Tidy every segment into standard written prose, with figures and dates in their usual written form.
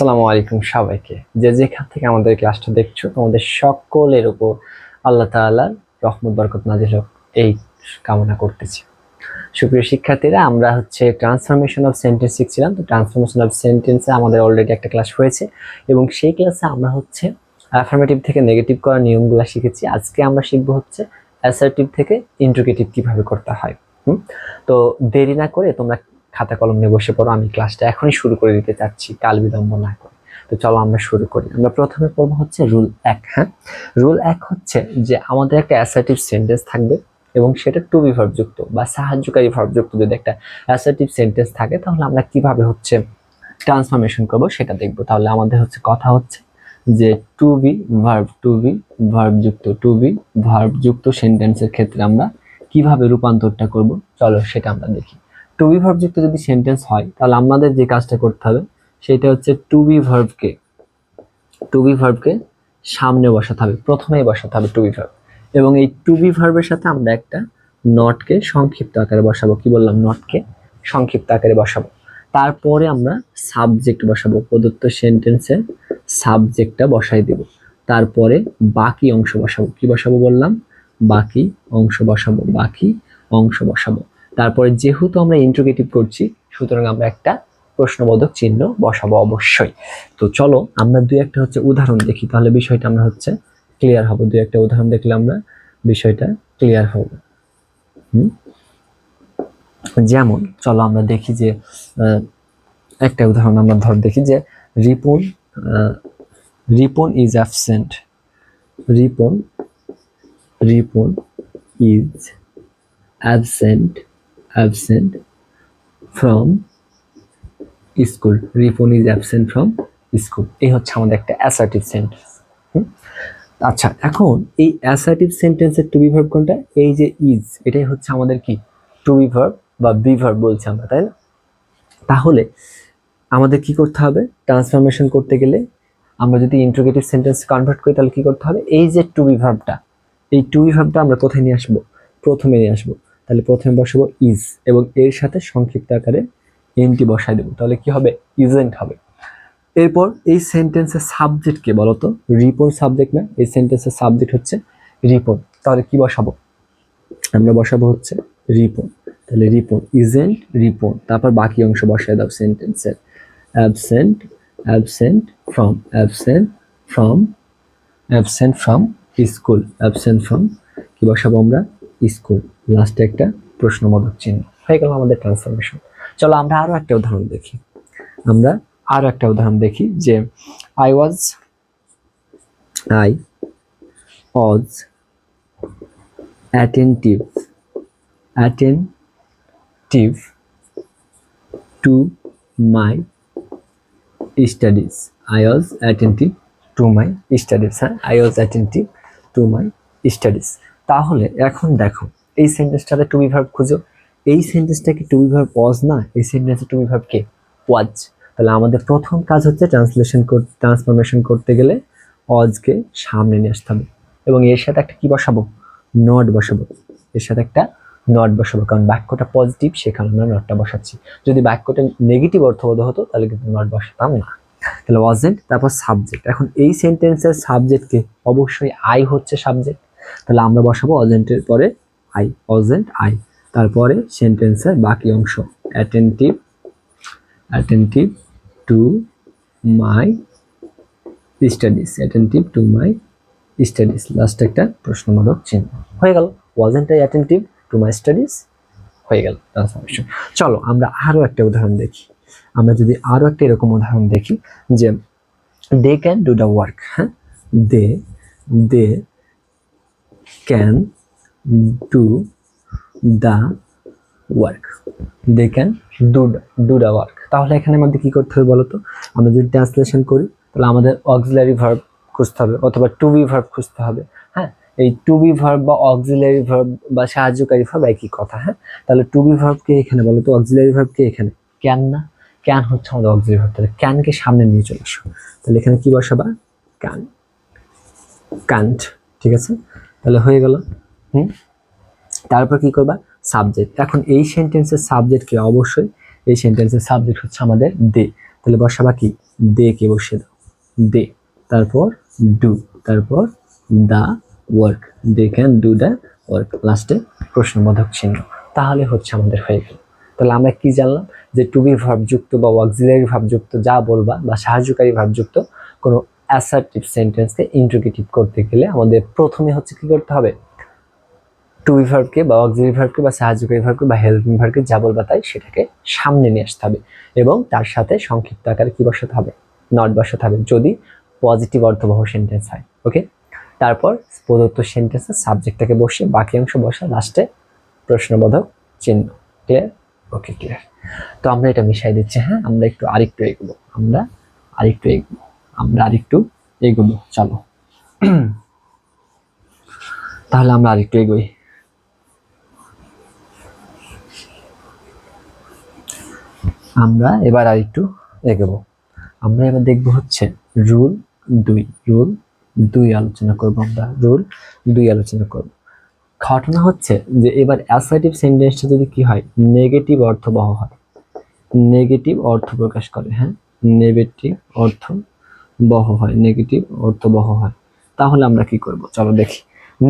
আসসালামু আলাইকুম সবাইকে, যে যেখান থেকে আমাদের ক্লাসটা দেখছো তোমাদের সকলের উপর আল্লাহ তাআলার রহমত বরকত নাজিল হোক এই কামনা করতেছি। সুপ্রিয় শিক্ষার্থীরা, আমরা ট্রান্সফরমেশন অফ সেন্টেন্স শিখছিলাম। তো ট্রান্সফরমেশন অফ সেন্টেন্সে আমাদের অলরেডি একটা ক্লাস হয়েছে এবং সেই ক্লাসে আমরা অ্যাফার্মেটিভ থেকে নেগেটিভ করার নিয়মগুলো শিখেছি। আজকে আমরা শিখবো অ্যাসার্টিভ থেকে ইন্ট্রোগেটিভ কিভাবে করতে হয়। তো দেরি না করে তোমরা খাতা কলম নিয়ে বসে পড়ো, আমি ক্লাসটা এখনই শুরু করে দিতে চাচ্ছি, কাল বিলম্ব না করে। তো চলো আমরা শুরু করি। আমরা প্রথমে পড়বো রুল 1। রুল 1 যে আমাদের একটা অ্যাসার্টিভ সেন্টেন্স থাকবে এবং সেটা টু বি ভার্ব যুক্ত বা সাহায্যকারী ভার্ব যুক্ত যদি একটা অ্যাসার্টিভ সেন্টেন্স থাকে, তাহলে আমরা কিভাবে ট্রান্সফরমেশন করব সেটা দেখব। তাহলে আমাদের কথা যে টু বি ভার্ব যুক্ত সেন্টেন্সের ক্ষেত্রে আমরা কিভাবে রূপান্তরটা করব, চলো সেটা আমরা দেখি। টু বি ভার্ব যুক্ত যদি সেন্টেন্স হয়, তাহলে আমাদের যে কাজটা করতে হবে সেটা টু বি ভার্বকে সামনে বসাতে হবে, প্রথমেই বসাতে হবে টু বি ভার্ব। এবং এই টু বি ভার্বের সাথে আমরা একটা নটকে সংক্ষিপ্ত আকারে বসাবো। কি বললাম? নটকে সংক্ষিপ্ত আকারে বসাবো। তারপরে আমরা সাবজেক্ট বসাবো, প্রদত্ত সেন্টেন্সের সাবজেক্টটা বসাই দিব। তারপরে বাকি অংশ বসাবো। কি বসাবো বললাম? বাকি অংশ বসাবো। তারপরে যেহেতু আমরা ইন্ট্রোগেটিভ করছি, সুতরাং আমরা একটা প্রশ্নবোধক চিহ্ন বসাবো অবশ্যই। তো চলো আমরা দুই একটা উদাহরণ দেখি, তাহলে বিষয়টা আমরা ক্লিয়ার হবো। দুই একটা উদাহরণ দেখলে আমরা বিষয়টা ক্লিয়ার হব। যেমন চলো আমরা দেখি যে একটা উদাহরণ আমরা দেখি যে Ripon is absent. Ripon is absent from school. Ripon is absent from school, এই আমাদের একটা অ্যাসার্টিভ সেন্টেন্স। আচ্ছা, এখন এই অ্যাসার্টিভ সেন্টেন্সের টু বি ভার্ব কোনটা? এই যে ইজ, এটাই আমাদের কি টু বি ভার্ব বা বি ভার্ব বলছি আমরা, তাই না? তাহলে আমাদের কি করতে হবে? ট্রান্সফরমেশন করতে গেলে আমরা যদি ইন্ট্রোগেটিভ সেন্টেন্স কনভার্ট করি, তাহলে কি করতে হবে? এই যে টু বি ভার্বটা, এই টু বি ভার্বটা আমরা কোথায় নিয়ে আসবো? প্রথমে নিয়ে আসবো। তাহলে প্রথমে বসাবো ইজ এবং এর সাথে সংক্ষিপ্ত আকারে এনটি বসাই দেবো। তাহলে কি হবে? ইজেন্ট হবে। এরপর এই সেন্টেন্সের সাবজেক্ট কে বলতো? রিপন সাবজেক্ট না? এই সেন্টেন্সের সাবজেক্ট রিপন। তাহলে কি বসাবো? আমরা বসাবো রিপন। তাহলে রিপন, ইজেন্ট রিপন। তারপর বাকি অংশ বসায় দাও সেন্টেন্সের। Absent from school. Absent from কি বসাবো আমরা? স্কুল। লাস্টে একটা প্রশ্নবোধক চিহ্ন। হয়ে গেল আমাদের ট্রান্সফরমেশন। চলো আমরা আরো একটা উদাহরণ দেখি। যে I was attentive to my studies. I was attentive to my studies. I was attentive to my studies. তাহলে এখন দেখো, এই সেন্টেন্সটাতে টু বি ভার্ব খুঁজো। এই সেন্টেন্সটা কি টু বি ভার্ব ওয়াজ না? এই সেন্টেন্সে টু বি ভার্ব কে? ওয়াজ। তাহলে আমাদের প্রথম কাজ ট্রান্সফরমেশন করতে গেলে ওয়াজকে সামনে নিয়ে আসতে হবে এবং এর সাথে একটা কি বসাবো? নট বসাবো। কারণ বাক্যটা পজিটিভ, সে কারণে আমরা নটটা বসাচ্ছি। যদি বাক্যটা নেগেটিভ অর্থবোধ হতো, তাহলে কিন্তু নট বসাতাম না। তাহলে ওয়াজেন্ট, তারপর সাবজেক্ট। এখন এই সেন্টেন্সের সাবজেক্টকে অবশ্যই আই সাবজেক্ট। তাহলে আমরা বসাবো ওয়াজেন্টের পরে আই, ওয়াজেন্ট আই। তারপরে সেন্টেন্সের বাকি অংশ, attentive to my studies. Last একটা প্রশ্নবোধক চিহ্ন। হয়ে গেল wasn't I attentive to my studies, হয়ে গেল ট্রান্সফরমেশন। চলো আমরা আরো একটা উদাহরণ দেখি। আমরা যদি আরো একটা এরকম উদাহরণ দেখি যে they can do the work. They can do the work. They can do the work. তাহলে এখানে আমাদের কি করতে হবে বলতো? আমরা যদি ট্রান্সলেশন করি, তাহলে আমাদের অক্সিলারি ভার্ব খুঁজতে হবে অথবা টু বি ভার্ব খুঁজতে হবে। এই টু বি ভার্ব বা অক্সিলারি ভার্ব বা সাহায্যকারী ভার্ব একই কথা। তাহলে টু বি ভার্ব কে এখানে বলতো? অক্সিলারি ভার্ব কে এখানে? ক্যান না? ক্যান আমাদের অক্সিলারি ভার্ব। তাহলে ক্যানকে সামনে নিয়ে চলে আসো। তাহলে এখানে কি বসাবা? কান্ট। ঠিক আছে, তাহলে হয়ে গেল। তারপর কি করবা? সাবজেক্ট। এখন এই সেন্টেন্সের সাবজেক্টকে অবশ্যই এই সেন্টেন্সের সাবজেক্ট হচ্ছে আমাদের দে, তাহলে বসাবা কি দে কে বসিয়ে দাও দে, তারপর ডু, তারপর the work, they can do the work, লাস্টে প্রশ্নবোধক চিহ্ন, তাহলে হচ্ছে আমাদের হয়ে গেল। তাহলে আমরা কি জানলাম যে টু বি ভার্ব যুক্ত বা অক্সিলারি ভার্ব যুক্ত যা বলবা বা সাহায্যকারী ভার্ব যুক্ত কোনো অ্যাসার্টিভ সেন্টেন্সকে ইন্ট্রোগেটিভ করতে গেলে আমাদের প্রথমে হচ্ছে কি করতে হবে, টু বি ভার্বকে বা অক্সিলারি ভার্বকে বা সাহায্যকারী ভার্বকে বা হেল্পিং ভার্বকে যা বলবা তাই সেটাকে সামনে নিয়ে আসতে হবে এবং তার সাথে সংক্ষিপ্ত আকারে কি বসাতে হবে, নট বসাতে হবে যদি পজিটিভ অর্থবহ সেন্টেন্স হয়। ওকে, তারপর প্রদত্ত সেন্টেন্সের সাবজেক্টটাকে বসে বাকি অংশ বসে লাস্টে প্রশ্নবোধক চিহ্ন। ক্লিয়ার? ওকে, ক্লিয়ার। তো আমরা এটা মিশাই দিচ্ছি। হ্যাঁ, আমরা আরেকটু এগোবো, আমরা আরেকটু এগোবো, চলো তাহলে আমরা আরেকটু এগোই। আমরা এবার আরেকটু এগোবো। আমরা এবার দেখবো হচ্ছে রুল 2 আলোচনা করবো। আমরা রুল 2 আলোচনা করবো। ঘটনা হচ্ছে যে এবার অ্যাসার্টিভ সেন্টেন্সটা যদি কি হয়, নেগেটিভ অর্থবহ হয়, নেগেটিভ অর্থ প্রকাশ করে, হ্যাঁ নেগেটিভ অর্থবহ হয়, তাহলে আমরা কি করব, চলো দেখি।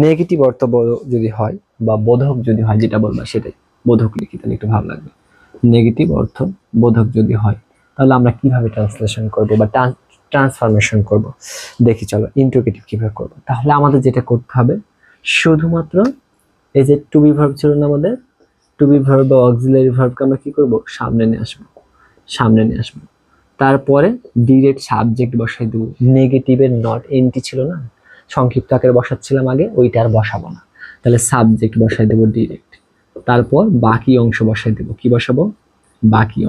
নেগেটিভ অর্থবহ যদি হয় বা বোধক যদি হয়, যেটা বলবা সেটাই বোধক লিখি, তাহলে একটু ভালো লাগবে। নেগেটিভ অর্থ বোধক যদি হয় তাহলে আমরা কিভাবে ট্রান্সলেশন করব বা ট্রান্সফরমেশন করব, দেখি চলো ইন্ট্রোগেটিভ কিভাবে করব। তাহলে আমাদের যেটা করতে হবে, শুধুমাত্র এই যে টু বি ভার্ব ছিল না আমাদের, টু বি ভার্ব বা অক্সিলারি ভার্বকে আমরা কি করব, সামনে নিয়ে আসবো, তারপরে ডিরেক্ট সাবজেক্ট বসাই দেবো। নেগেটিভের নট এনটি ছিল না, সংক্ষিপ্ত আকারে বসাচ্ছিলাম আগে, ওইটা আর বসাবো না, তাহলে সাবজেক্ট বসাই দেবো ডিরেক্ট, তারপর বাকি অংশ বসাই দেবো। কি বসাবো, বাকি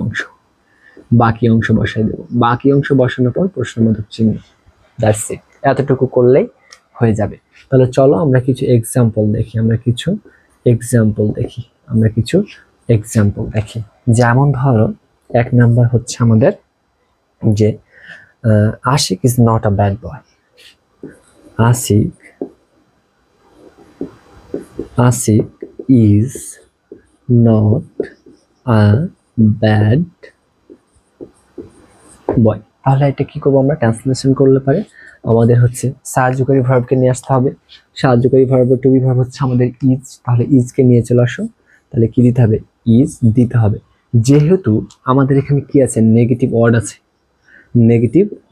অংশ বসাই দেবো। বাকি অংশ বসানোর পর প্রশ্নবোধক চিহ্ন, দ্যাটস ইট। এতটুকু করলেই হয়ে যাবে। তাহলে চলো আমরা কিছু এক্সাম্পল দেখি। যেমন ধরো 1 নাম্বার হচ্ছে আমাদের যে Ashiq is not a bad boy. Ashiq is not a bad boy. তাহলে এটা কি করবো, আমরা ট্রান্সলেশন করলে পারে আমাদের হচ্ছে সাহায্যকারী ভার্বকে নিয়ে আসতে হবে। সাহায্যকারী ভার্বের টু বি ভার্ব হচ্ছে আমাদের ইজ, তাহলে ইজকে নিয়ে চলে আসো। তাহলে কি দিতে হবে, ইজ দিতে হবে। যেহেতু আমাদের এখানে কি আছে, নেগেটিভ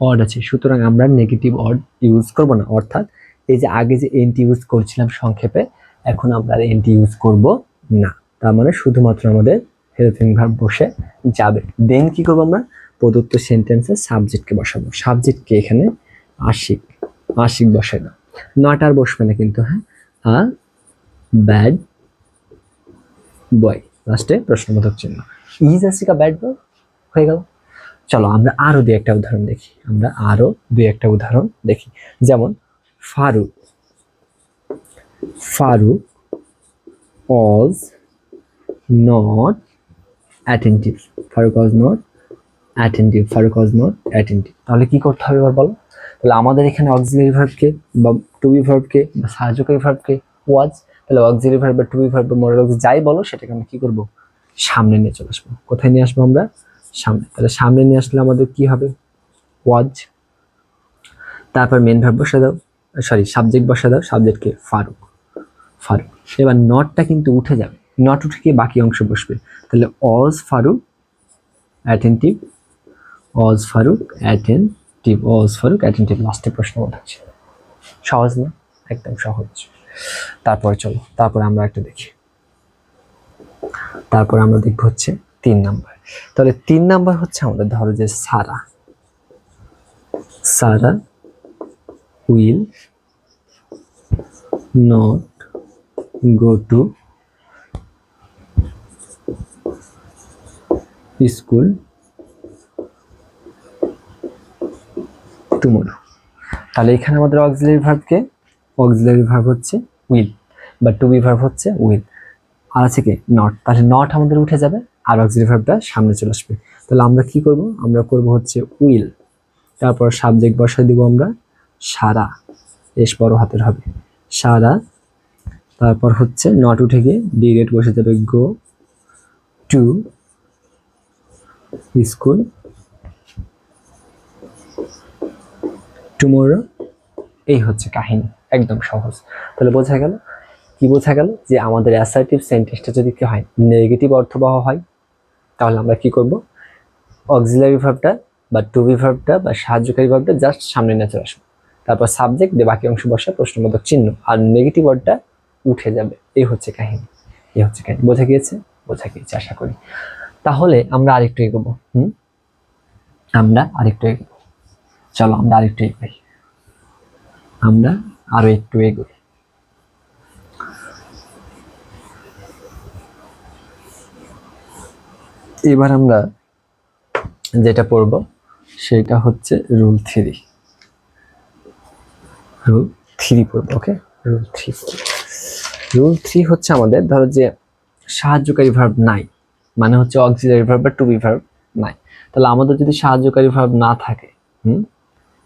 ওয়ার্ড আছে, সুতরাং আমরা নেগেটিভ ওয়ার্ড ইউজ করব না, অর্থাৎ এই যে আগে যে এনটি ইউজ করছিলাম সংক্ষেপে, এখন আমরা আর এনটি ইউজ করব না। তার মানে শুধুমাত্র আমাদের হেল্পিং ভার্ব বসে যাবে। দেন কি করবো, আমরা প্রদত্ত সেন্টেন্সে সাবজেক্টকে বসাবো। সাবজেক্টকে এখানে আশিক বসাই দাও, নট আর বসবে না কিন্তু, হ্যাঁ আ ব্যাড বয়, লাস্টে প্রশ্নবোধক চিহ্ন। Is Ashiq a bad boy হয়ে গেল। চলো আমরা আরো দুই একটা উদাহরণ দেখি। যেমন ফারুক was not attentive। তাহলে কি করতে হবে এবার বলো। তাহলে আমাদের এখানে অক্সিলারি ভার্বকে বা টু বি ভার্বকে বা সাহায্যকারী ভার্বকে ওয়াজ, তাহলে অক্সিলারি ভার্ব বা টু বি ভার্ব বা মডেল যাই বলো সেটাকে আমরা কি করব, সামনে নিয়ে চলে আসবো। কোথায় নিয়ে আসবো আমরা, সামনে। তাহলে সামনে নিয়ে আসলে আমাদের কি হবে, ওয়াজ, তারপর মেন ভার্ব বসা দাও, সাবজেক্ট বসা দাও, সাবজেক্টকে ফারুক। এবার নটটা কিন্তু উঠে যাবে, নট উঠে গিয়ে বাকি অংশ বসবে। তাহলে অজ ফারুক অ্যাটেন্টিভ, লাস্টে প্রশ্নবোধক ছিল। সহজ না, একদম সহজ। তারপরে আমরা একটা দেখি। তারপর আমরা দেখবো হচ্ছে 3 নাম্বার। তাহলে 3 নাম্বার হচ্ছে আমাদের, ধরো যে Sara will not go to school tomorrow. তাহলে এখানে আমাদের অক্সিলারি ভার্ব হচ্ছে উইল বা টু বি ভার্ব হচ্ছে উইল, আর আছে কি নট। তাহলে নট আমাদের উঠে যাবে আর অক্সিলারি ভার্বটা সামনে চলে আসবে। তাহলে আমরা কি করব, আমরা করব হচ্ছে উইল, তারপর সাবজেক্ট বসাই দিব আমরা সারা, এস বড় হাতের হবে সারা, তারপর হচ্ছে নট উঠে গিয়ে ডিরেক্ট বসে যাবে গো টু স্কুল টুমোরো। এই হচ্ছে কাহিনী, একদম সহজ। তাহলে বোঝা গেল কি? বোঝা গেল যে আমাদের অ্যাসার্টিভ সেন্টেন্সটা যদি কি হয়, নেগেটিভ অর্থবহ হয়, তাহলে আমরা কি করব? অক্সিলারি ভার্বটা বা টু বি ভার্বটা বা সাহায্যকারী ভার্বটা জাস্ট সামনে নিয়ে চলে আসবে, তারপর সাবজেক্ট দিয়ে বাকি অংশ বসে প্রশ্নবোধক চিহ্ন, আর নেগেটিভ ওয়ার্ডটা উঠে যাবে। এই হচ্ছে কাহিনী, এই হচ্ছে কাহিনী। বোঝা গিয়েছে? বোঝা গিয়েছে আশা করি। তাহলে আমরা আরেকটু এগোবো। আমরা আরেকটু এগোবো, চলো আমরা আরেকটু এগোই, আমরা আরো একটু এগোই। এবার আমরা যেটা পড়ব সেটা হচ্ছে রুল 3। রুল 3 পড়ব, ওকে? রুল 3, রুল 3 হচ্ছে আমাদের, ধরো যে সাহায্যকারী ভার্ব নাই, মানে হচ্ছে অক্সিলারি ভার্ব বা টু বি ভার্ব নাই, তাহলে আমাদের যদি সাহায্যকারী ভার্ব না থাকে,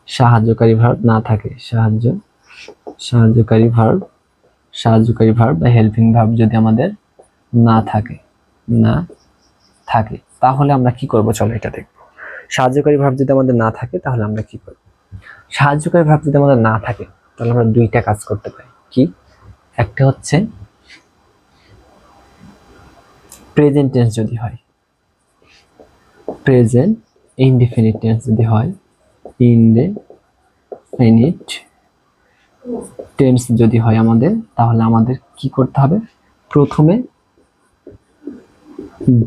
সাহায্যকারী ভার্ব না থাকে, সাহায্যকারী ভার্ব বা হেল্পিং ভার্ব যদি আমাদের না থাকে, তাহলে আমরা কি করব? চলো এটা দেখবো। সাহায্যকারী ভার্ব যদি আমাদের না থাকে তাহলে আমরা কি করব? সাহায্যকারী ভার্ব যদি আমাদের না থাকে তাহলে আমরা দুইটা কাজ করতে পারি। কি? একটা হচ্ছে প্রেজেন্ট টেন্স যদি হয়, প্রেজেন্ট ইনডিফিনিট টেন্স যদি হয়, ইনডিফিনিট টেন্স যদি হয় আমাদের, তাহলে আমাদের কি করতে হবে? প্রথমে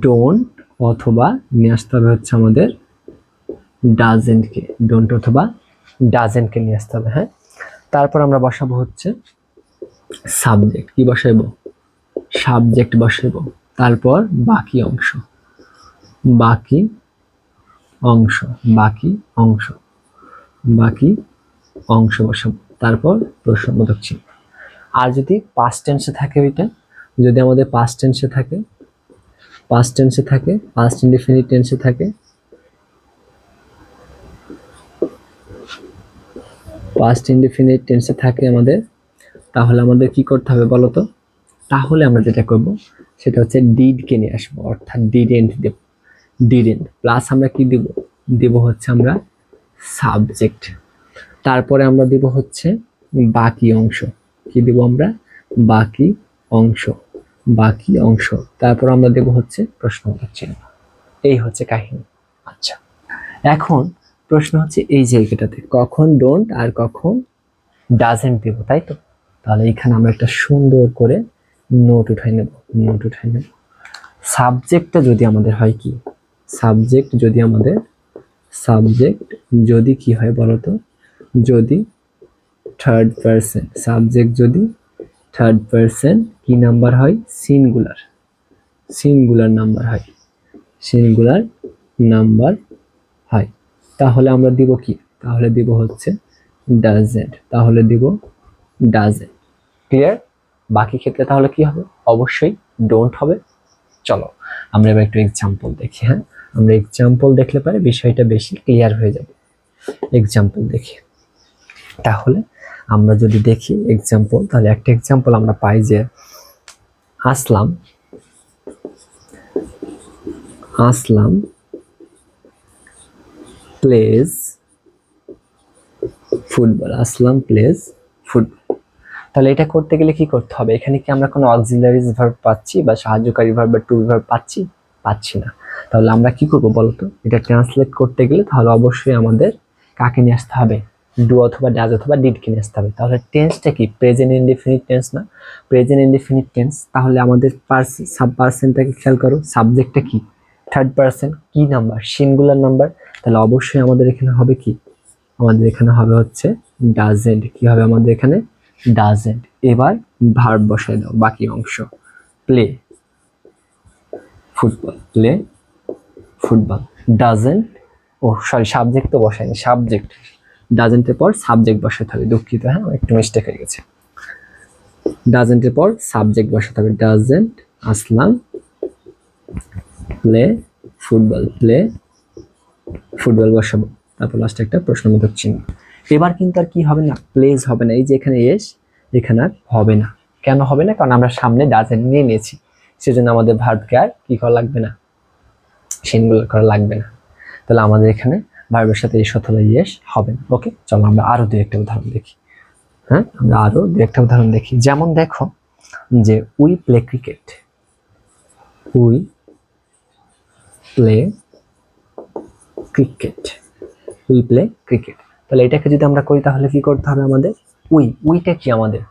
ডোন্ট অথবা নিয়ে আসতে হবে হচ্ছে আমাদের ডাজেন্টকে, ডোন্ট অথবা ডাজেন্টকে নিয়ে আসতে হবে। হ্যাঁ, তারপর আমরা বসাবো হচ্ছে সাবজেক্ট। কি বসাইবো? সাবজেক্ট বসাইবো। তারপর বাকি অংশ, বাকি অংশ, বাকি অংশ, বাকি অংশ বসাবো। তারপর প্রশ্নবোধক চিহ্ন। আর যদি পাস্ট টেন্সে থাকে, ওইটা যদি আমাদের পাস্ট টেন্সে থাকে, পাস্ট টেন্সে থাকে, পাস্ট ইনডিফিনিট টেন্সে থাকে, পাস্ট ইনডিফিনিট টেন্সে থাকে আমাদের, তাহলে আমাদের কি করতে হবে বলো তো? তাহলে আমরা যেটা করব সেটা হচ্ছে ডিডকে নিয়ে আসবো, অর্থাৎ ডিডেন্ট দেব। ডিডেন্ট প্লাস আমরা কি দেব? দেব হচ্ছে আমরা সাবজেক্ট। তারপরে আমরা দেব হচ্ছে বাকি অংশ। কি দেব আমরা? বাকি অংশ, বাকি অংশ। তারপর আমরা দেব হচ্ছে প্রশ্নবোধক চিহ্ন। এই হচ্ছে কাহিনী। আচ্ছা, এখন প্রশ্ন হচ্ছে এই জায়গাটাতে কখন ডোন্ট আর কখন ডাজেন্ট দেব, তাই তো? তাহলে এখানে আমরা একটা সুন্দর করে নোট উঠাই নেব, নোট উঠাই নেব। সাবজেক্টটা যদি আমাদের হয় কি? সাবজেক্ট যদি আমাদের, সাবজেক্ট যদি কি হয় বলতো? যদি থার্ড পারসন, সাবজেক্ট যদি থার্ড পারসন কি নাম্বার হয়? সিঙ্গুলার, সিঙ্গুলার নাম্বার হয়, সিঙ্গুলার নাম্বার হয়, তাহলে আমরা দিব কি? তাহলে দিব হচ্ছে ডাজেন্ট, তাহলে দিব ডাজেন্ট। ক্লিয়ার? বাকি ক্ষেত্রে তাহলে কি হবে? অবশ্যই ডোন্ট হবে। চলো আমরা এবার একটু এক্সাম্পল দেখি। হ্যাঁ, আমরা এক্সাম্পল দেখলে পারে বিষয়টা বেশি ক্লিয়ার হয়ে যাবে। এক্সাম্পল দেখি, তাহলে আমরা যদি দেখি এক্সাম্পল, তাহলে একটা এক্সাম্পল আমরা পাই যে আসলাম, আসলাম প্লেজ ফুটবল, আসলাম প্লেজ ফুটবল। তাহলে এটা করতে গেলে কি করতে হবে? এখানে কি আমরা কোনো অক্সিলারিজ ভার্ব পাচ্ছি বা সাহায্যকারী ভার্ব বা টু ভার্ব পাচ্ছি? পাচ্ছি না। তাহলে আমরা কি করব বলতো? এটা ট্রান্সলেট করতে গেলে তাহলে অবশ্যই আমাদের কাকে নিয়ে আসতে হবে? ডু অথবা ডাজ অথবা ডিডকে নিয়ে আসতে হবে। তাহলে টেন্সটা কি? প্রেজেন্ট ইনডিফিনিট টেন্স না? প্রেজেন্ট ইনডিফিনিট টেন্স, তাহলে আমাদের সাব পার্সনটাকে খেয়াল করো, সাবজেক্টটা কি? থার্ড পার্সন, কি নাম্বার? Singular number. তাহলে অবশ্যই আমাদের এখানে হবে কি? আমাদের এখানে হবে হচ্ছে ডাজেন্ট। কি হবে আমাদের এখানে? ডাজেন্ট। এবার ভার্ব বসায় দাও, বাকি অংশ, play football, play football. Doesn't, oh sorry subject তো বসায়নি, সাবজেক্ট, ডাজেন্টের পর সাবজেক্ট বসাতে হবে। দুঃখিত, হ্যাঁ একটু মিস্টেক হয়ে গেছে। ডাজেন্টের পর সাবজেক্ট বসাতে হবে। Doesn't Aslam play football, play football বসাবো, তারপর লাস্টে একটা প্রশ্নবোধক চিহ্ন। এবার কিন্তু আর কি হবে না? প্লেজ হবে না। এই যে এখানে এস, এখানে আর হবে না। কেন হবে না? কারণ আমরা সামনে ডাজেন্ট নিয়ে নিয়েছি, সেজন্য আমাদের ভার্বকে আর কি করা লাগবে না, সিঙ্গুলার করা লাগবে না। তাহলে আমাদের এখানে ভার্বের সাথে এস অথবা ইয়েস হবে না। ওকে, চলো আমরা আরো দুই একটা উদাহরণ দেখি। হ্যাঁ, আমরা আরো দুই একটা উদাহরণ দেখি। যেমন দেখো যে we play cricket, we play cricket, we play cricket. তাহলে এটাকে যদি আমরা করি তাহলে কি করতে হবে আমাদের? উইটা কি আমাদের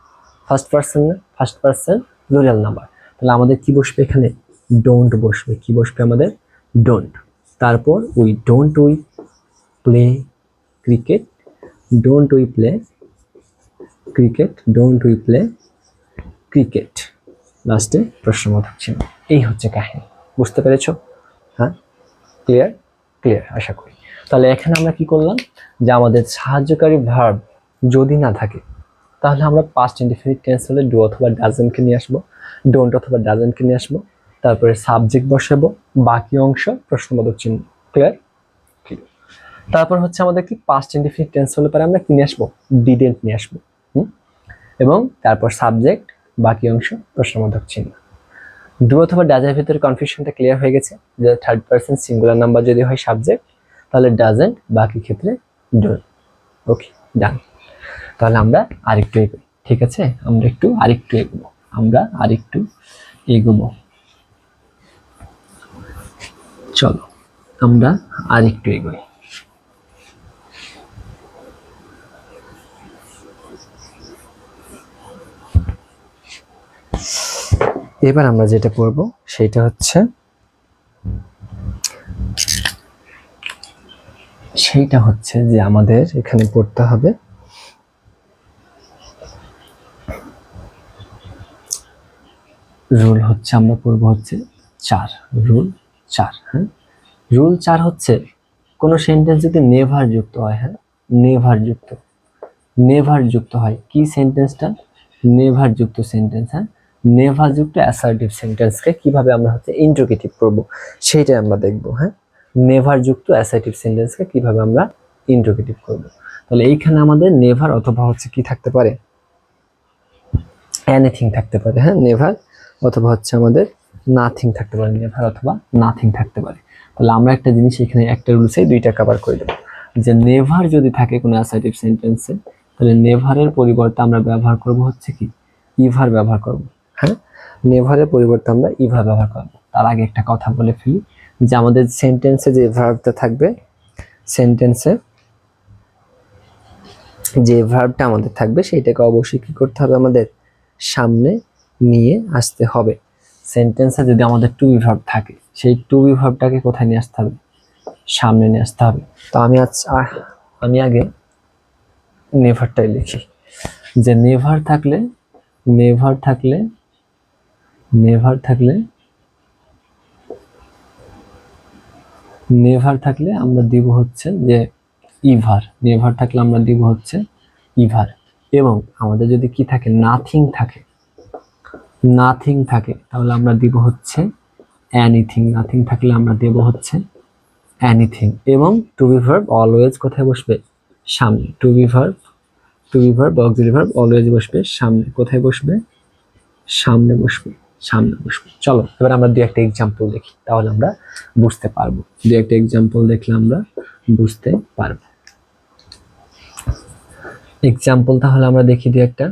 ফার্স্ট পারসন না, ফার্স্ট পারসন প্লুরাল নাম্বার। তাহলে আমাদের কি বসবে এখানে? ডোন্ট বসবে। কি বসবে আমাদের? ডোন্ট। তারপর we play cricket, don't we play cricket, don't we play cricket, লাস্টে প্রশ্নবোধক চিহ্ন। এই হচ্ছে কাহিনী। বুঝতে পেরেছো? হ্যাঁ, ক্লিয়ার? ক্লিয়ার আশা করি। তাহলে এখানে আমরা কি করলাম যে আমাদের সাহায্যকারী ভার্ব যদি না থাকে তাহলে আমরা পাস্ট ইনডিফিনিট টেন্স হলে ডু অথবা ডাজেন্টকে নিয়ে আসবো, ডোন্ট অথবা ডাজেন্টকে নিয়ে আসবো, তারপরে সাবজেক্ট বসাবো, বাকি অংশ প্রশ্নবোধক চিহ্ন। ক্লিয়ার? ক্লিয়ার। তারপর হচ্ছে আমাদের কি পাস্ট ইনডিফিনিট টেন্স হলে পরে আমরা কি নিয়ে আসবো? ডিডেন্ট নিয়ে আসবো। এবং তারপর সাবজেক্ট, বাকি অংশ প্রশ্নবোধক চিহ্ন। ডু অথবা ডাজের ভিতরে কনফিউশনটা ক্লিয়ার হয়ে গেছে যে থার্ড পারসন সিঙ্গুলার নাম্বার যদি হয় সাবজেক্ট তাহলে ডাজেন্ট, বাকি ক্ষেত্রে ডোন্ট। ওকে, ডান। তাহলে আমরা আরেকটু এগোই। ঠিক আছে, আমরা আরেকটু এগোবো। চলো আমরা আরেকটু এগোই। এবার আমরা যেটা পড়বো সেটা হচ্ছে যে আমাদের এখানে পড়তে হবে রুল হচ্ছে, আমরা পড়বো হচ্ছে 4, রুল 4। হ্যাঁ, রুল 4 হচ্ছে কোন সেন্টেন্স যদি নেভার যুক্ত হয়, হ্যাঁ নেভার যুক্ত হয়, কি সেন্টেন্সটা? নেভার যুক্ত সেন্টেন্স। হ্যাঁ, নেভার যুক্ত অ্যাসার্টিভ সেন্টেন্সকে কিভাবে আমরা হচ্ছে ইন্ট্রোগেটিভ করব সেইটাই আমরা দেখবো। হ্যাঁ, নেভার যুক্ত অ্যাসার্টিভ সেন্টেন্সকে কিভাবে আমরা ইন্ট্রোগেটিভ করব। তাহলে এইখানে আমাদের নেভার অথবা হচ্ছে কি থাকতে পারে? এনিথিং থাকতে পারে। হ্যাঁ, নেভার অথবা হচ্ছে আমাদের নাথিং থাকতে পারে, নেভার অথবা নাথিং থাকতে পারে। তাহলে আমরা একটা জিনিস এখানে একটা রুলসে দুইটা কভার করে দেবো, যে নেভার যদি থাকে কোনো অ্যাসার্টিভ সেন্টেন্সে তাহলে নেভারের পরিবর্তে আমরা ব্যবহার করব হচ্ছে কি? ইভার ব্যবহার করব। হ্যাঁ, নেভারের পরিবর্তে আমরা ইভার ব্যবহার করব। তার আগে একটা কথা বলে ফেলি যে আমাদের সেন্টেন্সে যে ভার্বটা থাকবে, সেন্টেন্সে যে ভার্বটা আমাদের থাকবে সেইটাকে অবশ্যই কি করতে হবে? আমাদের সামনে নিয়ে আসতে হবে। সেন্টেন্সে যদি আমাদের টু বি ভার্ব থাকে সেই টু বি ভার্বটাকে কোথায় নিয়ে আসতে হবে? সামনে নিয়ে আসতে হবে। তো আমি আগে নেভারটাই লিখি, যে নেভার থাকলে আমরা দিব হচ্ছে যে ইভার। নেভার থাকলে আমরা দিব হচ্ছে ইভার। এবং আমাদের যদি কি থাকে? নাথিং থাকে তাহলে আমরা দিব হচ্ছে এনিথিং। নাথিং থাকলে আমরা দেব হচ্ছে এনিথিং। এবং টু বি ভার্ব অলওয়েজ কোথায় বসবে? সামনে। To be verb auxiliary verb always বসবে সামনে। কোথায় বসবে? সামনে বসবে। চলো এবার আমরা দুই একটা এক্সাম্পল দেখি, তাহলে আমরা বুঝতে পারবো। দুই একটা এক্সাম্পল দেখলে আমরা বুঝতে পারবো। এক্সাম্পল তাহলে আমরা দেখি দুই একটা।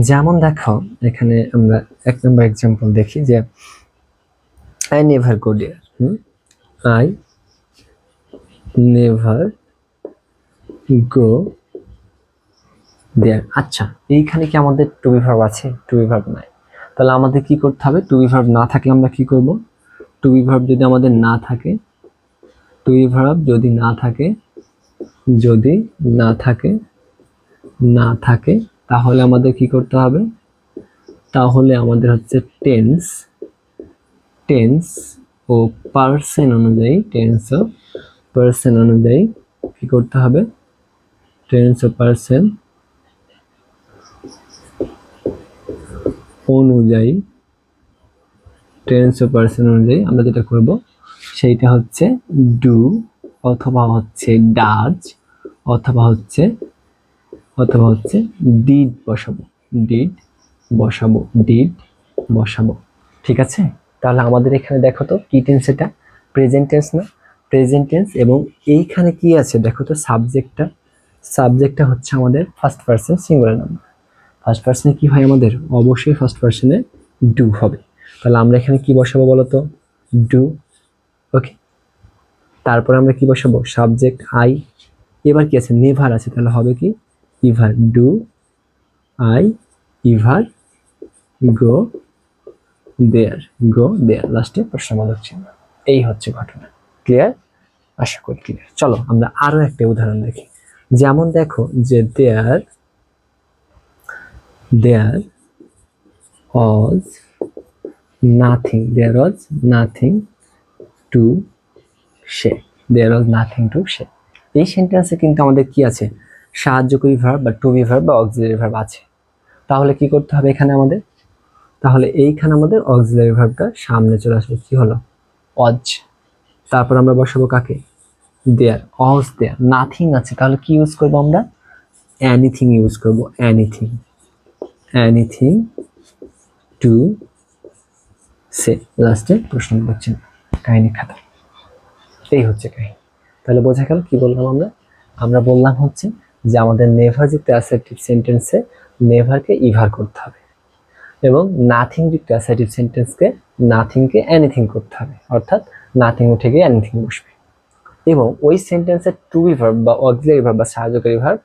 যেমন দেখো এখানে আমরা এক নম্বর এক্সাম্পল দেখি যে I never go there. I never go there. আচ্ছা, এইখানে কি আমাদের টু বি ভার্ব আছে? টু বি ভার্ব নাই। তাহলে আমাদের কি করতে হবে? টু বি ভার্ব না থাকলে আমরা কি করব? টু বি ভার্ব যদি আমাদের না থাকে, টু বি ভার্ব যদি না থাকে তাহলে আমাদের কি করতে হবে? তাহলে আমাদের হচ্ছে টেন্স ও পার্সন অনুযায়ী কি করতে হবে? টেন্স ও পার্সন অনুযায়ী আমরা যেটা করব সেইটা হচ্ছে ডু অথবা হচ্ছে ডাজ অথবা হচ্ছে ডিড বসাবো। ঠিক আছে? তাহলে আমাদের এখানে দেখো তো কি টেন্স, এটা প্রেজেন্ট টেন্স না, প্রেজেন্ট টেন্স। এবং এইখানে কি আছে দেখো তো, সাবজেক্টটা হচ্ছে আমাদের first person singular number. First পারসনে কি হয় আমাদের, অবশ্যই ফার্স্ট পারসনে ডু হবে। তাহলে আমরা এখানে কি বসাবো বলো তো, ডু। ওকে, তারপর আমরা কি বসাবো, সাবজেক্ট আই। এবার কি আছে, নেভার আছে, তাহলে হবে কি ইভার, ডু আই ইভার গো দেয়ার, লাস্টে প্রশ্নবোধক চিহ্ন। এই হচ্ছে ঘটনা। ক্লিয়ার? আশা করি ক্লিয়ার। চলো আমরা আরো একটা উদাহরণ দেখি। যেমন দেখো যে দেয়ার ওয়াজ নাথিং টু সে, এই সেন্টেন্সে কিন্তু আমাদের কি আছে, সাহায্যকারী ভার্ব বা টু বি ভার্ব বা অক্সিলারি ভার্ব আছে। তাহলে কি করতে হবে এখানে আমাদের, তাহলে এইখানে আমাদের অক্সিলারি ভার্বটা সামনে চলে আসবে, কি হলো, ওয়াজ। তারপর আমরা বসাবো কাকে, দেয়ার, ওয়াজ দেয়ার। নাথিং আছে, তাহলে কি ইউজ করবো আমরা, এনিথিং ইউজ করবো, এনিথিং টু সে, লাস্টে প্রশ্নবোধক চিহ্ন। কাহিনী খাতা। এই হচ্ছে কাহিনী। তাহলে বোঝা গেল কি বললাম আমরা বললাম হচ্ছে যে আমাদের নেভার যুক্ত অ্যাসার্টিভ সেন্টেন্সে নেভারকে ইভার করতে হবে, এবং নাথিং যুক্ত অ্যাসার্টিভ সেন্টেন্সকে নাথিংকে এনিথিং করতে হবে, অর্থাৎ নাথিং উঠে গিয়ে এনিথিং বসবে। এবং ওই সেন্টেন্সের টু বি ভার্ব বা অক্সিলারি ভার্ব বা সাহায্যকারী ভার্ব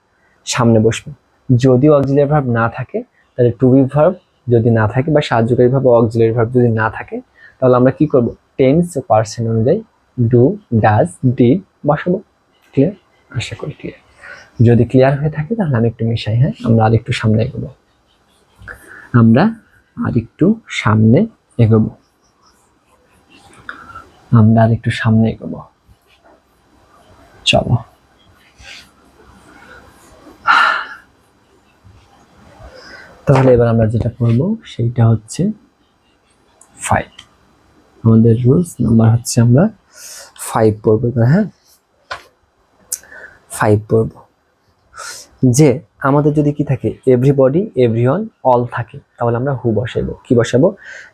সামনে বসবে। যদি অক্সিলারি ভার্ব না থাকে, তাহলে টু বি ভার্ব যদি না থাকে বা সাহায্যকারী ভার্ব বা অক্সিলারি ভার্ব যদি না থাকে, তাহলে আমরা কি করব, টেন্স ও পার্সন অনুযায়ী ডু, ডাজ, ডিড বসাবো। ক্লিয়ার? আশা করি ক্লিয়ার। যদি ক্লিয়ার হয়ে থাকে তাহলে আমি একটু মিশাই। হ্যাঁ, আমরা আরেকটু সামনে এগোবো। চলো, তাহলে এবার আমরা যেটা করবো সেইটা হচ্ছে 5। আমাদের রুলস নাম্বার হচ্ছে আমরা 5 পড়বো। হ্যাঁ, 5 পড়বো। যে আমাদের যদি কি থাকে, এভরিবডি, এভরিওয়ান, অল থাকে, তাহলে আমরা হু বসাবো। কি বসাবো,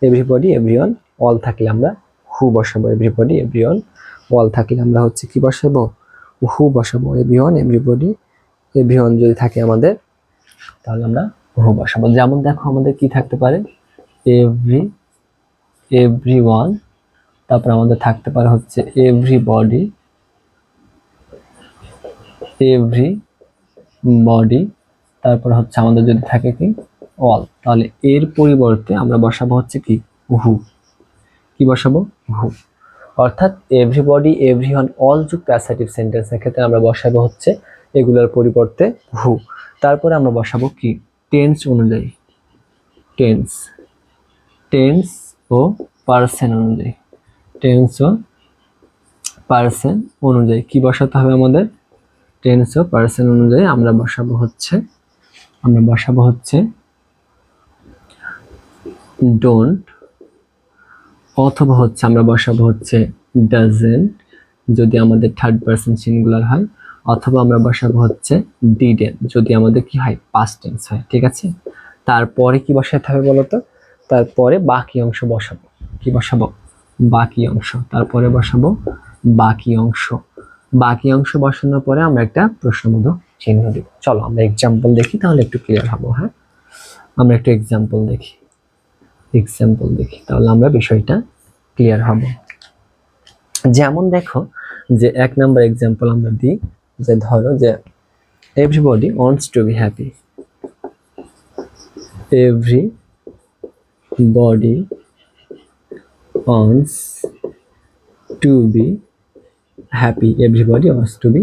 এভরিবডি, এভরিওয়ান, অল থাকলে আমরা হু বসাবো। এভরিবডি, এভরিওয়ান, অল থাকলে আমরা হচ্ছে কি বসাবো, হু বসাবো। এভরিওয়ান, এভরিবডি, এভরিওয়ান যদি থাকে আমাদের, তাহলে আমরা হু বসাবো। যেমন দেখো আমাদের কি থাকতে পারে, এভরিওয়ান, তারপর আমাদের থাকতে পারে হচ্ছে এভরিবডি, তারপর হচ্ছে আমাদের যদি থাকে কি অল, তাহলে এর পরিবর্তে আমরা বসাবো হচ্ছে কি হু। কি বসাবো, হু। অর্থাৎ এভরিবডি, এভরিওয়ান, অল যুক্ত অ্যাসার্টিভ সেন্টেন্সের ক্ষেত্রে আমরা বসাবো হচ্ছে এগুলোর পরিবর্তে হু। তারপরে আমরা বসাবো কি টেন্স অনুযায়ী, টেন্স ও পার্সন অনুযায়ী, কি বসাতে হবে আমাদের, টেন্স ও পার্সন অনুযায়ী আমরা বসাবো হচ্ছে ডোন্ট, অথবা হচ্ছে আমরা বসাবো হচ্ছে ডাজেন্ট যদি আমাদের থার্ড পারসন সিঙ্গুলার হয়, অথবা আমরা বসাবো হচ্ছে ডিডেন্ট যদি আমাদের কি হয়, পাস্ট টেন্স হয়। ঠিক আছে, তারপরে কি বসাতে হবে বলতো, তারপরে বাকি অংশ বসাবো। কি বসাবো, বাকি অংশ। তারপরে বসাবো বাকি অংশ বসানোর পরে আমরা একটা প্রশ্নবোধক চিহ্ন দিব। চলো আমরা এক্সাম্পল দেখি, তাহলে একটু ক্লিয়ার হবো। হ্যাঁ, আমরা একটু এক্সাম্পল দেখি, তাহলে আমরা বিষয়টা ক্লিয়ার হব। যেমন দেখো যে 1 নাম্বার এক্সাম্পল আমরা দিই, যে ধরো যে everybody wants to be happy, everybody wants to be happy, everybody wants to be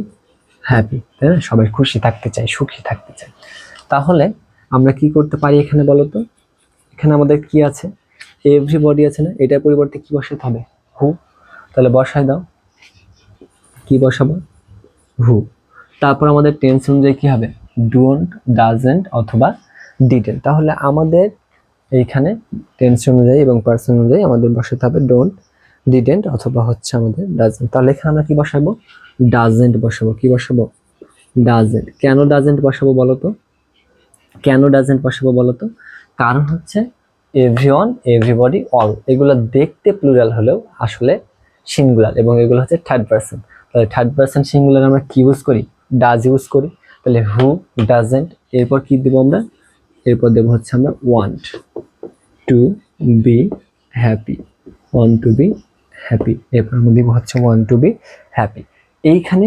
happy, তাই না? সবাই খুশি থাকতে চায়, সুখী থাকতে চায়। তাহলে আমরা কি করতে পারি এখানে বলো তো, এখানে আমাদের কি আছে, এভরিবডি আছে না, এটার পরিবর্তে কি বসাতে হবে, হু। তাহলে বসাই দাও, কি বসাবো, হু। তারপর আমাদের টেন্স অনুযায়ী কি হবে, ডোন্ট, ডাজেন্ট অথবা ডিডেন্ট। তাহলে আমাদের এইখানে টেন্স অনুযায়ী এবং পার্সন অনুযায়ী আমাদের বসাতে হবে ডোন্ট, ডিডেন্ট অথবা হচ্ছে আমাদের ডাজেন্ট। তাহলে এখানে আমরা কি বসাবো, ডাজেন্ট বসাবো। কি বসাবো, ডাজেন্ট। কেন ডাজেন্ট বসাবো বলতো, কারণ হচ্ছে এভরিওয়ান, এভরিবডি, অল এগুলো দেখতে প্লুরাল হলেও আসলে সিঙ্গুলার, এবং এগুলো হচ্ছে থার্ড পারসন। তাহলে থার্ড পারসন সিঙ্গুলার আমরা কি ইউজ করি? ডাজ ইউজ করি। তাহলে হু ডাজেন্ট, এরপর কি দেবো আমরা? এরপর দেবো হচ্ছে আমরা want to be happy, want to be happy, এরপর আমরা দেবো হচ্ছে ওয়ান্ট টু বি হ্যাপি। এইখানে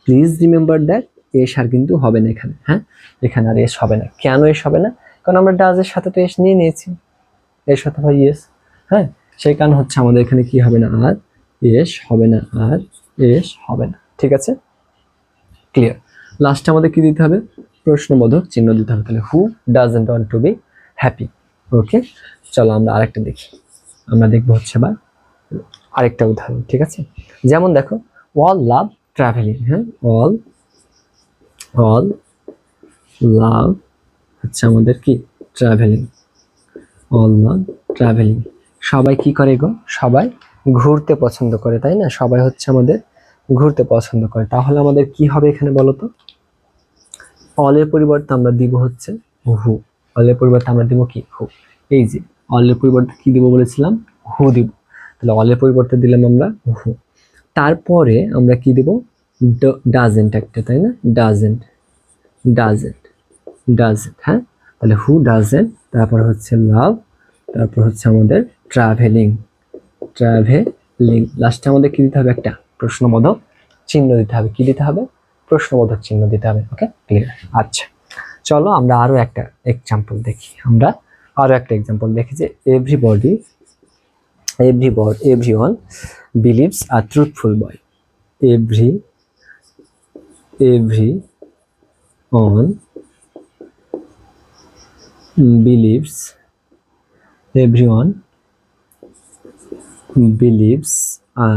প্লিজ রিমেম্বার দ্যাট এস আর কিন্তু হবে না এখানে, হ্যাঁ এখানে আর এস হবে না। কেন এস হবে না? কারণ আমরা ডাজের সাথে তো এস নিয়ে নিয়েছি, এর সাথে হয় ইয়েস, হ্যাঁ সেই কারণ হচ্ছে আমাদের এখানে কি হবে না, আর এস হবে না, আর এস হবে না। ঠিক আছে, ক্লিয়ার। লাস্টে আমাদের কি দিতে হবে? প্রশ্নবোধক চিহ্ন দিতে হবে। তাহলে who doesn't want to be happy. Okay, চলো আমরা আরেকটা দেখি। আমরা দেখবো হচ্ছে এবার আরেকটা উদাহরণ। ঠিক আছে, যেমন দেখো অল লাভ ট্রাভেলিং, হ্যাঁ অল লাভ হচ্ছে আমাদের কি ট্রাভেলিং, অল লাভ ট্রাভেলিং। সবাই কি করে গো? সবাই ঘুরতে পছন্দ করে, তাই না? সবাই হচ্ছে আমাদের ঘুরতে পছন্দ করে। তাহলে আমাদের কি হবে এখানে বলো তো? অলের পরিবর্তে আমরা দিব হচ্ছে হু, অলের পরিবর্তে আমরা দিব কি? হু। এই যে অলের পরিবর্তে কি দিব বলেছিলাম? হু দিব। তাহলে অলের পরিবর্তে দিলাম আমরা হু। তারপরে আমরা কি দিব? ডাজেন্ট একটা, তাই না? ডাজেন্ট, হ্যাঁ তাহলে হু ডাজেন্ট, তারপর হচ্ছে লাভ, তারপর হচ্ছে আমাদের ট্রাভেলিং, লাস্টে আমাদের কি দিতে হবে? একটা প্রশ্নবোধক চিহ্ন দিতে হবে। কি দিতে হবে? প্রশ্নবোধক চিহ্ন দিতে হবে। ওকে, ক্লিয়ার। আচ্ছা, চলো আমরা আরো একটা এক্সাম্পল দেখি। যে এভরিওয়ান বিলিভস আ ট্রুথফুল বয়। এভরিওয়ান বিলিভস আ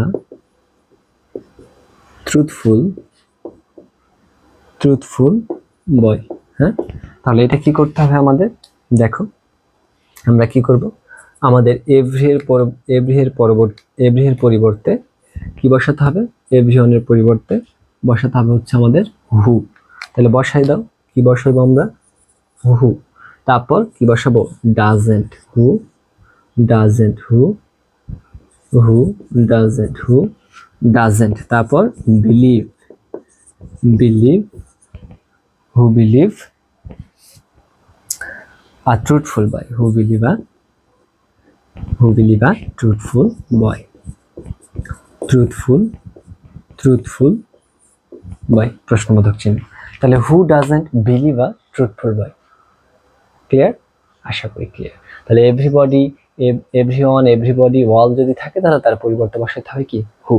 ট্রুথফুল বয়। হ্যাঁ, তাহলে এটা কি করতে হবে আমাদের? দেখো আমরা কি করব? আমাদের এভরির পরিবর্তে কি বসাতে হবে? এভরিওয়ানের পরিবর্তে বসাতে হবে হচ্ছে আমাদের হু। তাহলে বসাই দাও। কি বসাবো আমরা? হু। তারপর কি বসাবো? ডাজেন্ট, হু ডাজেন্ট, তারপর believe, who believe a truthful boy, who believe a truthful boy, truthful boy, প্রশ্নবোধক চিহ্ন। তাহলে who doesn't believe a truthful boy? Clear? আশা করি ক্লিয়ার। তাহলে এভরিবডি, এভরিওয়ান, এভরিবডি, অল যদি থাকে তাহলে তার পরিবর্তে বসাতে হবে কি? হু।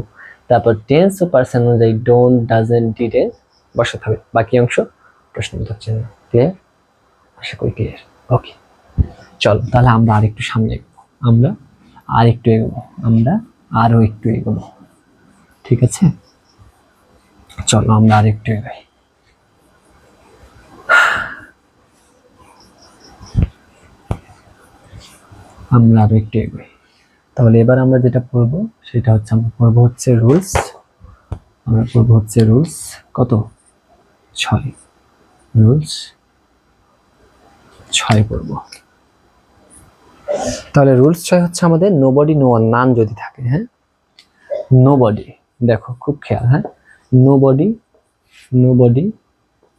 তারপর টেন্স ও পার্সন অনুযায়ী ডোন্ট, ডাজেন্ট, ডিডেন্ট বসাতে হবে। বাকি অংশ প্রশ্নবোধক চিহ্ন। ক্লিয়ার? আশা করি ক্লিয়ার। ওকে, চলো তাহলে আমরা আরেকটু সামনে এগোবো, আরো একটু এগোবো। ঠিক আছে, চলো আমরা আরেকটু এগোই। তাহলে এবার আমরা যেটা পড়বো সেটা হচ্ছে আমরা পড়বো হচ্ছে রুলস। কত? 6 রুলস 6 পড়বো। তাহলে রুলস 6 হচ্ছে আমাদের নোবডি, নো ওয়ান, নান যদি থাকে, হ্যাঁ নোবডি, দেখো খুব খেয়াল, হ্যাঁ নোবডি,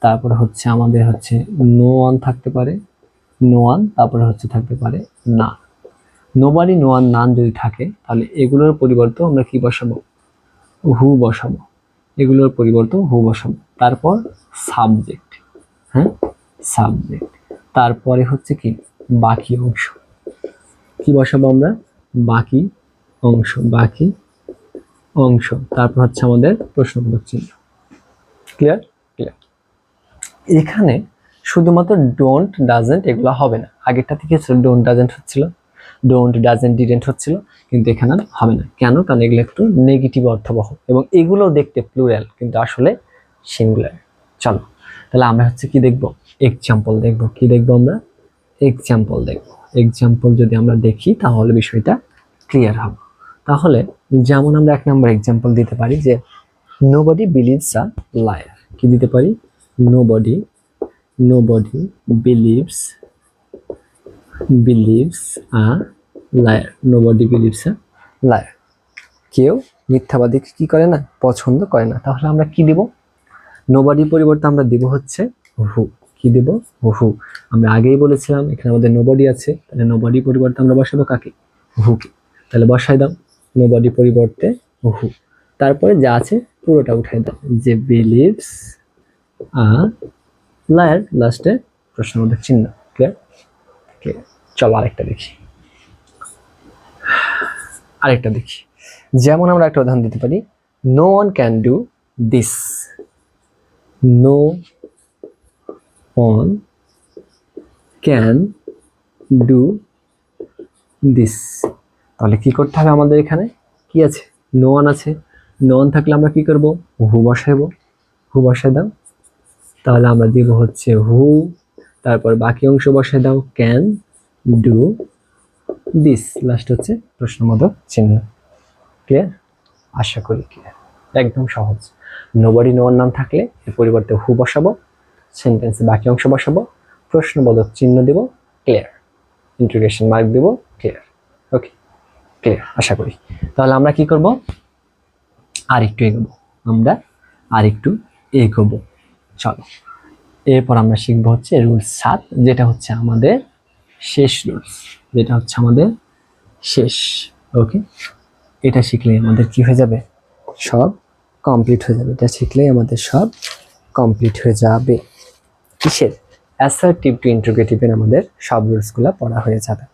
তারপরে হচ্ছে আমাদের হচ্ছে নো ওয়ান থাকতে পারে, তারপরে হচ্ছে থাকতে পারে না। নোবডি, নো ওয়ান, নান যদি থাকে তাহলে এগুলোর পরিবর্তে আমরা কি বসাবো? হু বসাবো। তারপর সাবজেক্ট, হ্যাঁ সাবজেক্ট, তারপরে হচ্ছে কি? বাকি অংশ। কি বসাবো আমরা? বাকি অংশ, তারপর হচ্ছে আমাদের প্রশ্নবোধক চিহ্ন। ক্লিয়ার? এখানে শুধুমাত্র ডোন্ট, ডাজেন্ট এগুলো হবে না। আগেরটা থেকে ডোন্ট, ডাজেন্ট হচ্ছিল, ডোন্ট, ডাজেন্ট, ডিডেন্ট হচ্ছিল, কিন্তু এখানে হবে না। কেন? কারণ এগুলো একটু নেগেটিভ অর্থবহ এবং এগুলো দেখতে প্লুরাল কিন্তু আসলে সিঙ্গুলার। চলো তাহলে আমরা হচ্ছে কি দেখবো? এক্সাম্পল দেখবো। কি দেখবো আমরা? এক্সাম্পল যদি আমরা দেখি তাহলে বিষয়টা ক্লিয়ার হবে। তাহলে যেমন আমরা 1 নম্বর এক্সাম্পল দিতে পারি যে নোবডি বিলিভস আ লায়ার। কি দিতে পারি? Nobody believes believes a liar, nobody believes a liar. কেউ মিথ্যাবাদীকে কি করে না, পছন্দ করে না। তাহলে আমরা কি দিব, নোবডি পরিবর্তে আমরা দিব হচ্ছে হু। কি দিব, হু। আমরা আগেই বলেছিলাম এখানে আমাদের নোবডি আছে, তাহলে নোবডি পরিবর্তে আমরা বসাবো কাকে, হুকে। তাহলে বসাই দাও নোবডি পরিবর্তে হু, তারপরে যা আছে পুরোটা উঠাই দাও, যে বিলিভস আ লায়ার, লাস্টে প্রশ্নবোধক চিহ্ন। ক্লিয়ার? ক্লিয়ার। চলো আরেকটা দেখি, যেমন আমরা একটা উদাহরণ দিতে পারি, no one can do this, no one can do this. তাহলে কি করতে হবে আমাদের, এখানে কি আছে, নো ওয়ান আছে, নো ওয়ান থাকলে আমরা কি করব, হু বসাইব, হু বসাই দাও। তাহলে আমরা দিব হচ্ছে হু, তারপর বাকি অংশ বসাই দাও ক্যান ডু দিস, লাস্ট হচ্ছে প্রশ্নবোধক চিহ্ন। ক্লিয়ার? আশা করি ক্লিয়ার, একদম সহজ। নোবডি নো ওয়ান নাম থাকলে এর পরিবর্তে হু বসাবো, সেন্টেন্সে বাকি অংশ বসাবো, প্রশ্নবোধক চিহ্ন দিব, ক্লিয়ার, ইন্টিগ্রেশন মার্ক দিব, ক্লিয়ার। ওকে, ক্লিয়ার আশা করি। তাহলে আমরা কি করব, আরেকটু এগোবো, চলো। এরপর আমরা শিখবো হচ্ছে রুলস 7, যেটা হচ্ছে আমাদের শেষ রুলস, ওকে। এটা শিখলেই আমাদের কি হয়ে যাবে, সব কমপ্লিট হয়ে যাবে। এটা শিখলেই আমাদের সব কমপ্লিট হয়ে যাবে। কিসের, অ্যাসার্টিভ টু ইন্টারোগেটিভের আমাদের সব রুলসগুলো পড়া হয়ে যাবে।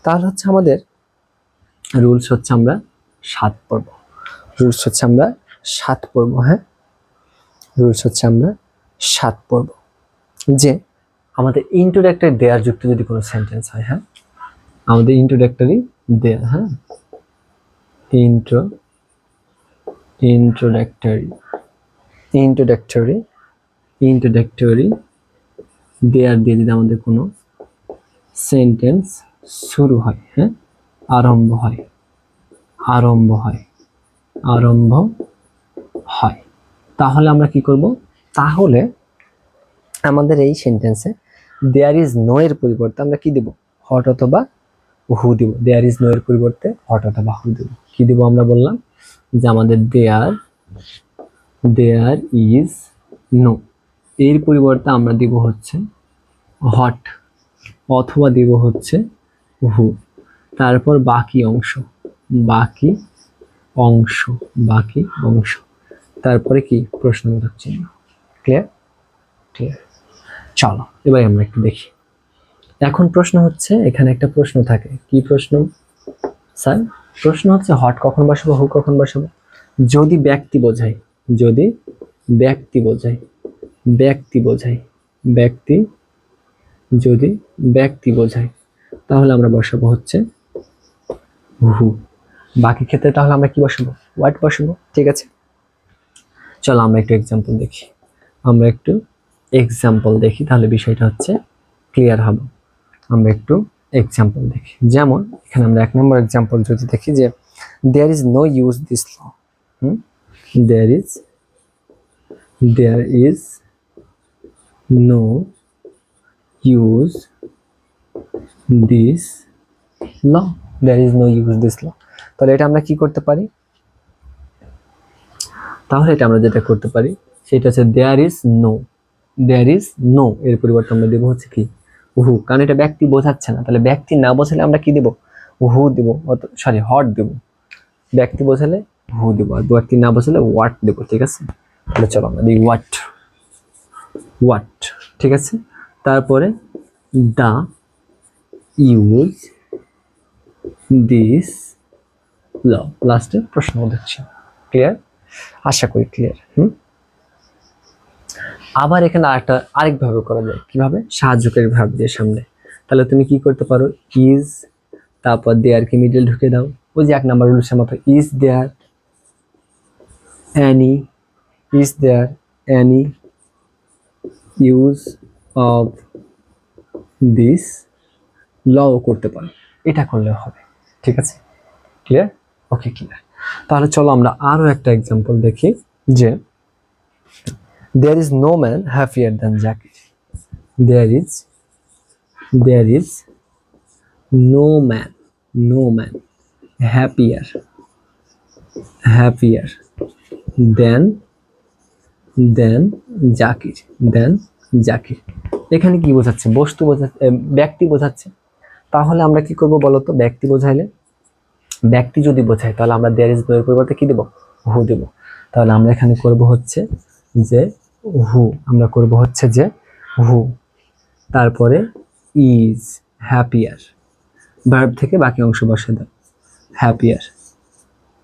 তাহলে হচ্ছে আমাদের রুলস হচ্ছে আমরা 7 পড়ব, হ্যাঁ, রুলস হচ্ছে আমরা 7 পড়ব। যে আমাদের ইন্ট্রোডাক্টরি দেয়ার যুক্ত যদি কোনো সেন্টেন্স হয়, হ্যাঁ, আমাদের ইন্ট্রোডাক্টরি দেয়ার, হ্যাঁ, ইন্ট্রোডাক্টরি দেয়ার দিয়ে যদি আমাদের কোনো সেন্টেন্স শুরু হয়, হ্যাঁ, আরম্ভ হয়, তাহলে আমরা কি করব, তাহলে আমাদের এই সেন্টেন্সে দেয়ার ইজ নো এর পরিবর্তে আমরা কি দেব, হট অথবা হু দিব। দেয়ার ইজ নো এর পরিবর্তে হট অথবা হু দিব। কি দিব আমরা বললাম যে আমাদের দেয়ার ইজ নো এর পরিবর্তে আমরা দিব হচ্ছে হট অথবা দিব হচ্ছে হু, তারপর বাকি অংশ, তারপরে কি প্রশ্নবোধক চিহ্ন। ক্লিয়ার? চলো এবার আমরা একটু দেখি। এখন প্রশ্ন হচ্ছে, এখানে একটা প্রশ্ন থাকে, কি প্রশ্ন স্যার? প্রশ্ন হচ্ছে হট কখন বসাবো, হু কখন বসাবো, যদি ব্যক্তি বোঝায়, তাহলে আমরা বসাবো হচ্ছে হু। বাকি ক্ষেত্রে তাহলে আমরা কি বসাবো, হোয়াট বসাবো। ঠিক আছে, চলো আমরা একটু এক্সাম্পল দেখি, তাহলে বিষয়টা হচ্ছে ক্লিয়ার হবে। আমরা একটু এক্সাম্পল দেখি, যেমন এখানে আমরা 1 নম্বর এক্সাম্পল যদি দেখি, যে there is no use this law, there is no use this law, তাহলে এটা আমরা কি করতে পারি, যেটা করতে পারি সেটা হচ্ছে দেয়ার ইজ নো এর পরিবর্তে আমরা দেবো হচ্ছে কি হু, কারণ এটা ব্যক্তি বোঝাচ্ছে না। তাহলে ব্যক্তি না বোঝালে আমরা কি দেব, হু দেব, হট দেব। ব্যক্তি বোঝালে হু দেব, আর ব্যক্তি না বোঝালে হোয়াট দেব। ঠিক আছে, তাহলে চলো আমরা দিই হোয়াট। ঠিক আছে, তারপরে দা ইউজ দিস ল, লাস্টে প্রশ্নবোধক চিহ্ন। ক্লিয়ার? আশা করি ক্লিয়ার। আবার এখানে আরেকভাবে করা যায়, কিভাবে, সাহায্যকারী ভার্ব দিয়ে সামনে। তাহলে তুমি কি করতে পারো, ইজ, তারপর দেয়ার কে মিডল ঢুকে দাও, ওই যে 1 নম্বর রুলসের মতো, is there any use of this law করতে পারো, এটা করলেও হবে। ঠিক আছে, ক্লিয়ার? ওকে, ক্লিয়ার। তাহলে চলো আমরা আরো একটা এক্সাম্পল দেখি, যে there is no man happier than Jackie. There is no man, no man, happier, happier than, than Zakir, than Zakir. এখানে কি বোঝাচ্ছে? বস্তু বোঝাচ্ছে, ব্যক্তি বোঝাচ্ছে। তাহলে আমরা কি করব বলতো? ব্যক্তি বোঝাইলে, ব্যক্তি যদি বোঝায় তাহলে আমরা দেয়ার ইজ এর পরিবর্তে কি দেব? হু দেব। তাহলে আমরা এখানে করব হচ্ছে যে হু, আমরা করব হচ্ছে যে হু, তারপরে ইজ হ্যাপিয়ার, ভার্ব থেকে বাকি অংশ বসে দাও, হ্যাপিয়ার,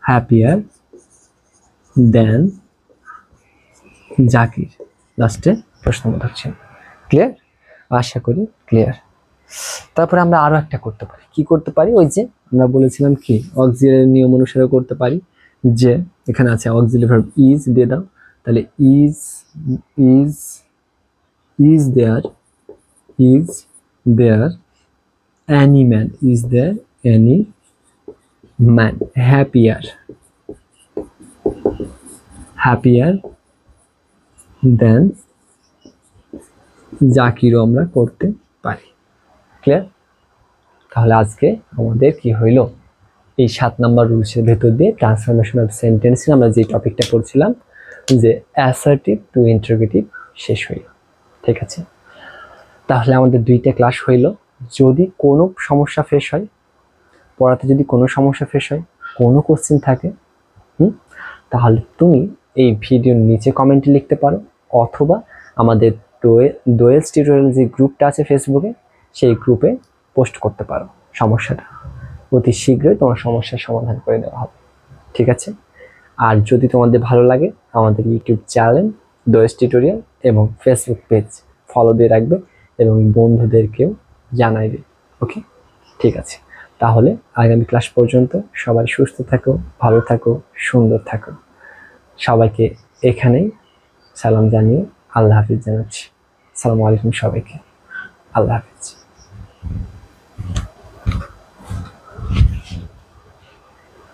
হ্যাপিয়ার দেন জাকির, লাস্টে প্রশ্নবোধক চিহ্ন। ক্লিয়ার? আশা করি ক্লিয়ার। তারপরে আমরা আরো একটা করতে পারি। কি করতে পারি? ওই যে আমরা বলেছিলাম কি অক্সিলারি নিয়ম অনুসারে করতে পারি, যে এখানে আছে অক্সিলারি ভার্ব ইজ দিয়ে দাও, তাহলে is, is, is there, is there any man, is there any man happier, happier than জাকিরও আমরা করতে পারি। ক্লিয়ার? তাহলে আজকে আমাদের কি হইলো? এই 7 নাম্বার রুলসের ভেতর দিয়ে ট্রান্সফরমেশন অফ সেন্টেন্সে আমরা যে টপিকটা পড়ছিলাম, যে অ্যাসার্টিভ টু ইন্টারোগেটিভ, শেষ হইল। ঠিক আছে? তাহলে আমাদের 2টা ক্লাস হইল। যদি কোনো সমস্যা ফেস হয়, পড়াতে যদি কোনো সমস্যা ফেস হয়, কোনো কোশ্চেন থাকে, তাহলে তুমি এই ভিডিওর নিচে কমেন্টে লিখতে পারো, অথবা আমাদের দোয়েলস টিউটোরিয়াল যে গ্রুপটা আছে ফেসবুকে, সেই গ্রুপে পোস্ট করতে পারো সমস্যাটা। অতি শীঘ্রই তোমার সমস্যার সমাধান করে দেওয়া হবে। ঠিক আছে? আর যদি তোমাদের ভালো লাগে, আমাদের ইউটিউব চ্যানেল দোয়েলস টিউটোরিয়াল এবং ফেসবুক পেজ ফলো দিয়ে রাখবে এবং বন্ধুদেরকেও জানাইবে। ওকে? ঠিক আছে, তাহলে আগামী ক্লাস পর্যন্ত সবাই সুস্থ থাকো, ভালো থাকো, সুন্দর থাকো। সবাইকে এখানেই সালাম জানিয়ে আল্লাহ হাফিজ জানাচ্ছি। আসসালামু আলাইকুম সবাইকে। আল্লাহ হাফিজ।